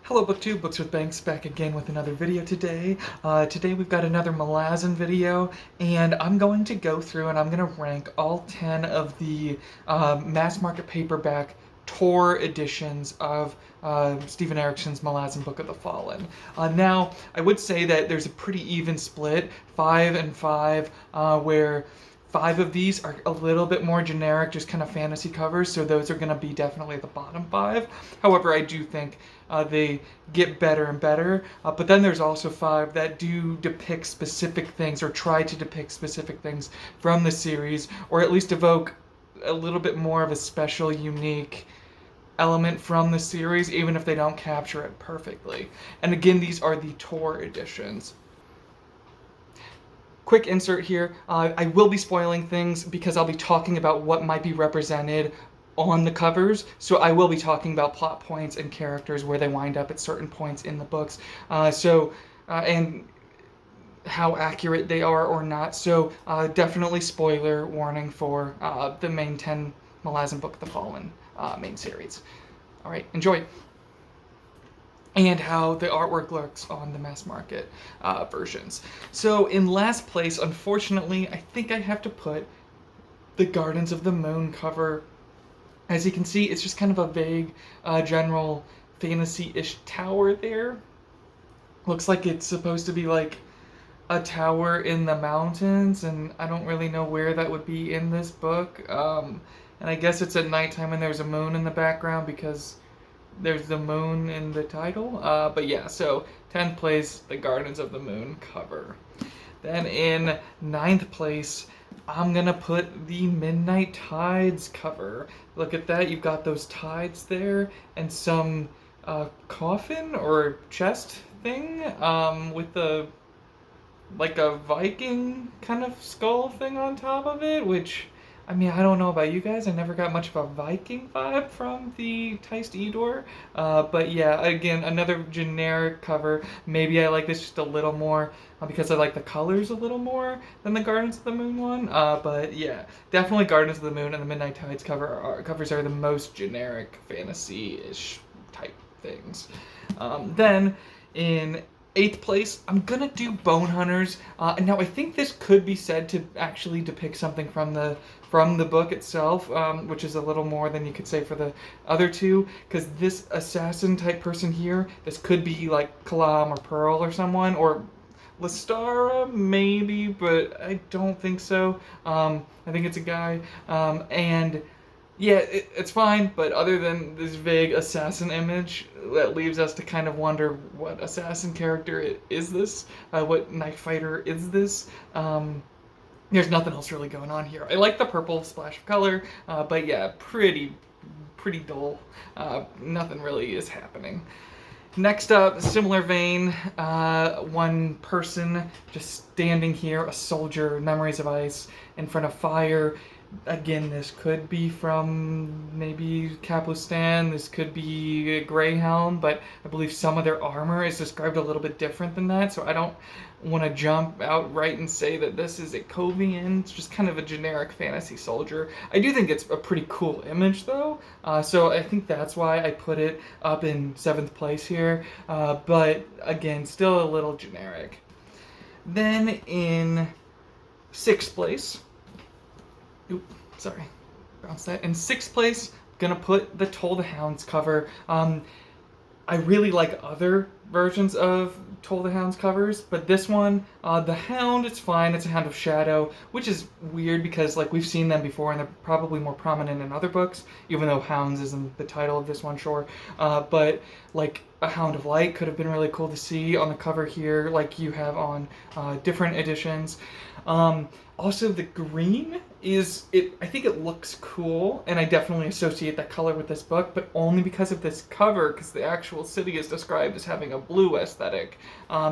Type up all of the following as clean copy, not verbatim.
Hello BookTube, Books with Banks back again with another video today. Today we've got another Malazan video, and I'm going to go through and I'm going to rank all 10 of the mass market paperback TOR editions of Stephen Erikson's Malazan Book of the Fallen. Now, I would say that there's a pretty even split, 5 and 5, where 5 of these are a little bit more generic, just kind of fantasy covers, so those are going to be definitely the bottom 5. However, I do think they get better and better, but then there's also 5 that do depict specific things, or try to depict specific things from the series, or at least evoke a little bit more of a special, unique element from the series, even if they don't capture it perfectly. And again, these are the TOR editions. Quick insert here, I will be spoiling things because I'll be talking about what might be represented on the covers, so I will be talking about plot points and characters where they wind up at certain points in the books, and how accurate they are or not, so definitely spoiler warning for the main 10 Malazan Book of the Fallen main series. Alright, enjoy! And how the artwork looks on the mass market versions. So in last place, unfortunately, I think I have to put the Gardens of the Moon cover. As you can see, it's just kind of a vague, general fantasy-ish tower there. Looks like it's supposed to be like a tower in the mountains, and I don't really know where that would be in this book. And I guess it's at nighttime and there's a moon in the background because there's the moon in the title, but yeah, so 10th place, the Gardens of the Moon cover. Then in 9th place, I'm gonna put the Midnight Tides cover. Look at that, you've got those tides there, and some coffin or chest thing with like a Viking kind of skull thing on top of it, which, I mean, I don't know about you guys, I never got much of a Viking vibe from the Teist Edor, but yeah, again, another generic cover. Maybe I like this just a little more because I like the colors a little more than the Gardens of the Moon one, but yeah, definitely Gardens of the Moon and the Midnight Tides covers are the most generic fantasy-ish type things. Then, in 8th place, I'm gonna do Bone Hunters. Now I think this could be said to actually depict something from the book itself, which is a little more than you could say for the other two, because this assassin type person here, this could be like Kalam or Pearl or someone, or Lestara maybe, but I don't think so. I think it's a guy, and yeah, it's fine, but other than this vague assassin image, that leaves us to kind of wonder what assassin character is this? What knife fighter is this? There's nothing else really going on here. I like the purple splash of color, but yeah, pretty dull. Nothing really is happening. Next up, similar vein, one person just standing here, a soldier, Memories of Ice, in front of fire. Again, this could be from maybe Kapustan, this could be Greyhelm, but I believe some of their armor is described a little bit different than that, so I don't want to jump outright and say that this is a Kovian. It's just kind of a generic fantasy soldier. I do think it's a pretty cool image, though, so I think that's why I put it up in 7th place here, but again, still a little generic. Then in 6th place, bounce that. In 6th place, gonna put the Toll the Hounds cover. I really like other versions of Toll the Hounds covers, but this one, the Hound, it's fine. It's a Hound of Shadow, which is weird because like we've seen them before and they're probably more prominent in other books, even though Hounds isn't the title of this one, sure. But like a Hound of Light could have been really cool to see on the cover here, like you have on different editions. Also, the green I think it looks cool, and I definitely associate that color with this book, but only because of this cover, because the actual city is described as having a blue aesthetic,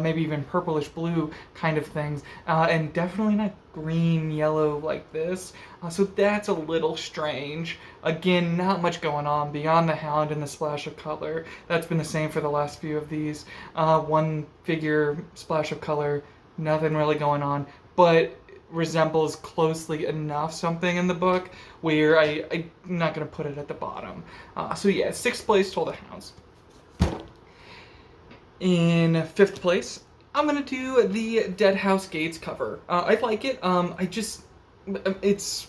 maybe even purplish blue kind of things, and definitely not green, yellow like this, so that's a little strange. Again, not much going on beyond the Hound and the splash of color. That's been the same for the last few of these. One figure, splash of color, nothing really going on, but resembles closely enough something in the book where I'm not going to put it at the bottom. So yeah, 6th place, Toll the Hounds. In fifth place, I'm gonna do the Dead House Gates cover. I like it. It's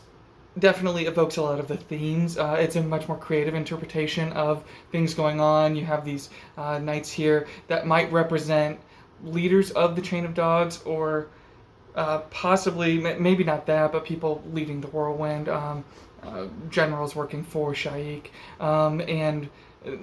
definitely evokes a lot of the themes. It's a much more creative interpretation of things going on. You have these knights here that might represent leaders of the chain of dogs, or possibly, maybe not that, but people leading the whirlwind, generals working for Shaikh, and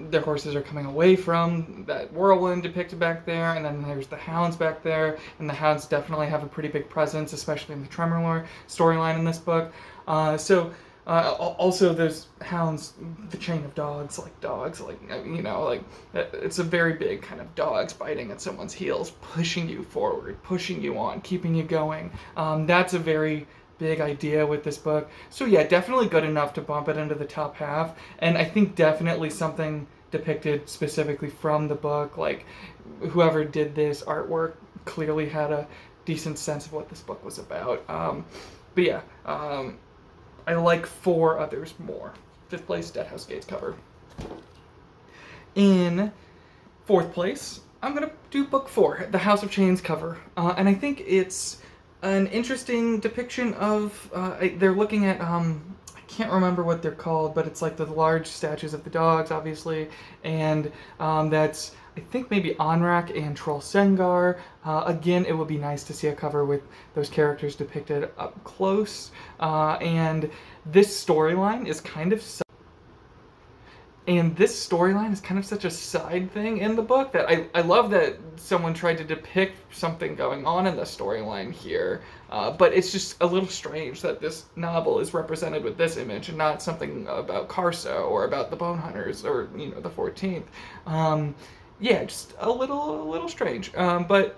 their horses are coming away from that whirlwind depicted back there, and then there's the hounds back there, and the hounds definitely have a pretty big presence, especially in the Tremor storyline in this book. Also, there's hounds, the chain of dogs, it's a very big kind of dogs biting at someone's heels, pushing you forward, pushing you on, keeping you going. That's a very big idea with this book. So yeah, definitely good enough to bump it into the top half, and I think definitely something depicted specifically from the book. Like, whoever did this artwork clearly had a decent sense of what this book was about. But yeah, I like 4 others more. Fifth place, Dead House Gates cover. In fourth place, I'm gonna do book 4, The House of Chains cover, and I think it's an interesting depiction of. They're looking at. I can't remember what they're called, but it's like the large statues of the dogs, obviously, and that's. I think maybe Anrak and Troll Sengar. Again, it would be nice to see a cover with those characters depicted up close. And this storyline is kind of such a side thing in the book that I love that someone tried to depict something going on in the storyline here. But it's just a little strange that this novel is represented with this image and not something about Karsa or about the Bone Hunters or the 14th. Yeah, just a little strange, but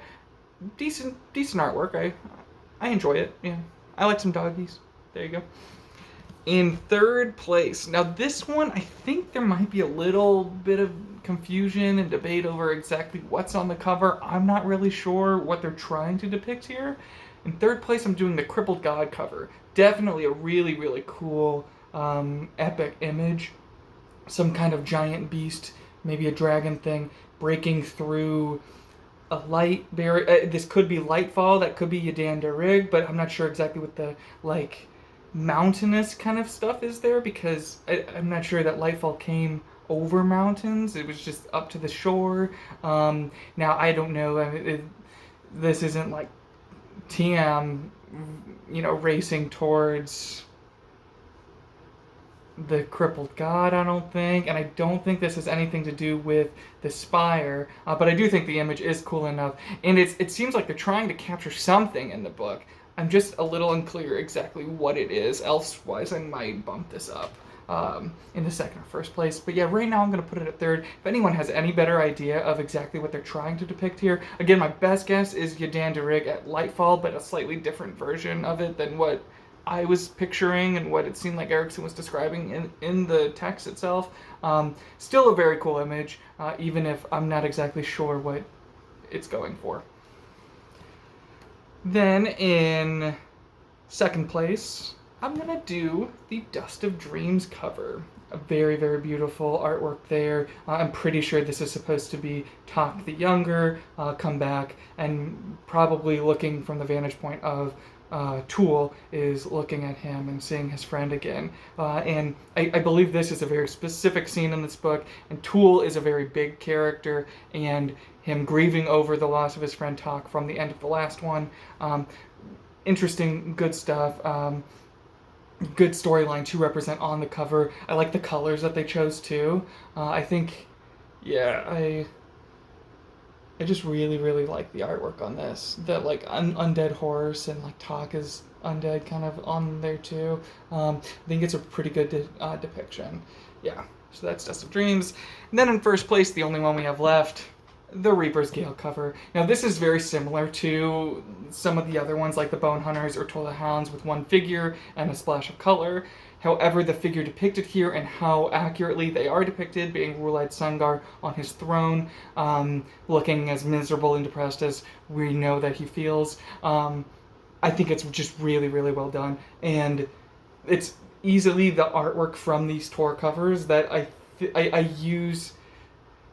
decent artwork. I enjoy it. Yeah, I like some doggies. There you go. In third place, now this one I think there might be a little bit of confusion and debate over exactly what's on the cover. I'm not really sure what they're trying to depict here. In third place, I'm doing the Crippled God cover. Definitely a really cool, epic image. Some kind of giant beast, maybe a dragon thing, breaking through a light barrier. This could be Lightfall, that could be Yadan Darig, but I'm not sure exactly what the mountainous kind of stuff is there, because I'm not sure that Lightfall came over mountains. It was just up to the shore. Now I don't know. This isn't like TM, racing towards the Crippled God, I don't think, and I don't think this has anything to do with the spire, but I do think the image is cool enough, and it seems like they're trying to capture something in the book. I'm just a little unclear exactly what it is, elsewise I might bump this up in the second or first place. But yeah, right now I'm going to put it at third. If anyone has any better idea of exactly what they're trying to depict here, again, my best guess is Yadan Darig at Lightfall, but a slightly different version of it than what I was picturing and what it seemed like Erickson was describing in the text itself. Still a very cool image, even if I'm not exactly sure what it's going for. Then in second place, I'm going to do the Dust of Dreams cover. A very beautiful artwork there. I'm pretty sure this is supposed to be Tak the Younger, come back, and probably looking from the vantage point of Tool is looking at him and seeing his friend again. And I believe this is a very specific scene in this book, and Tool is a very big character, and him grieving over the loss of his friend Tak from the end of the last one. Interesting, good stuff. Good storyline to represent on the cover. I like the colors that they chose too. I think, yeah, I just really like the artwork on this. That undead horse and Tak is undead kind of on there too. I think it's a pretty good depiction. Yeah, so that's Dust of Dreams. And then in first place, the only one we have left, the Reaper's Gale cover. Now this is very similar to some of the other ones like the Bone Hunters or Toll the Hounds, with one figure and a splash of color. However, the figure depicted here and how accurately they are depicted, being Rulite Sungar on his throne, looking as miserable and depressed as we know that he feels, I think it's just really well done. And it's easily the artwork from these TOR covers that I use.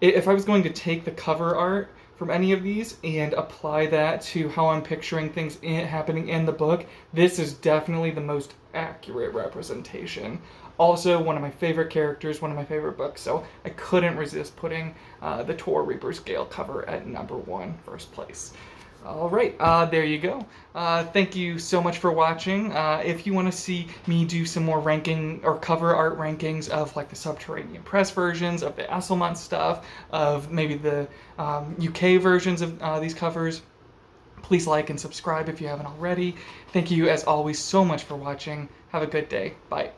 If I was going to take the cover art from any of these and apply that to how I'm picturing things happening in the book, this is definitely the most accurate representation. Also, one of my favorite characters, one of my favorite books, so I couldn't resist putting the TOR Reaper's Gale cover at number 1, first place. All right, there you go. Thank you so much for watching. If you want to see me do some more ranking or cover art rankings of like the Subterranean Press versions, of the Asselmont stuff, of maybe the UK versions of these covers, please like and subscribe if you haven't already. Thank you as always so much for watching. Have a good day. Bye.